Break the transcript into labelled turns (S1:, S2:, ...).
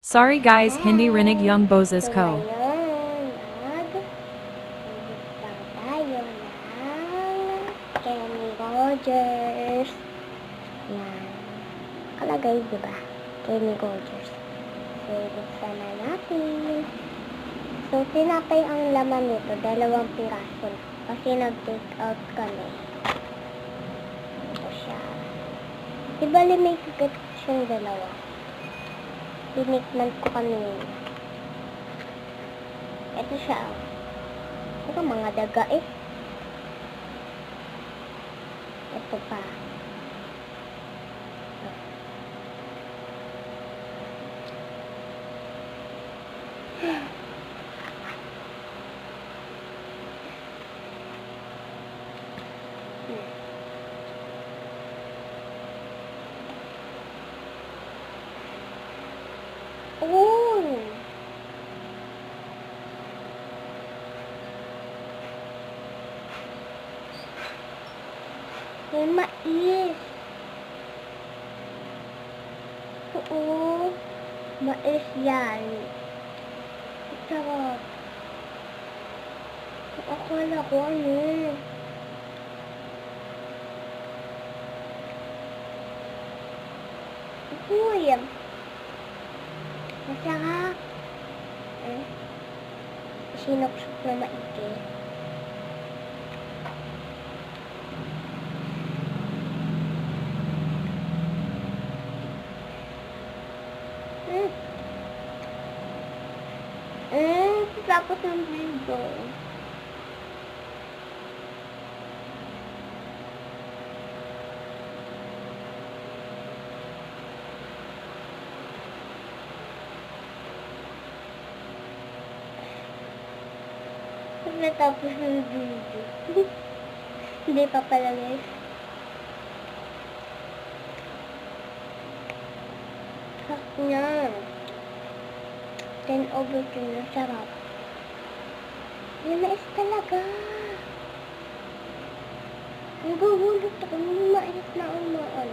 S1: Sorry guys, hindi rinig Young Boses
S2: So
S1: ko.
S2: ngayon, mag-ibig tayo ng Kenny Rogers. Yan. Nakalagay, diba? Kenny Rogers. So, buksan na natin. So, tinapay ang laman nito. 2 piraso na. Kasi nag-take out kami. Ito siya. Diba may kagat siyang 2? Tinikman ko kanina. Ito siya. Ito mga daga eh. Ito pa. Oh! May mais. Oo. Mais yan. Sarap. Akala ko ano. Uy. Masarap. Sinuksok na maigi. Tapos ng video. Natapos ng video. Hindi pa pala guys. Sarap niya. 10/10 na sarap. May mais talaga. Naguhulog ako ng mais na umaan.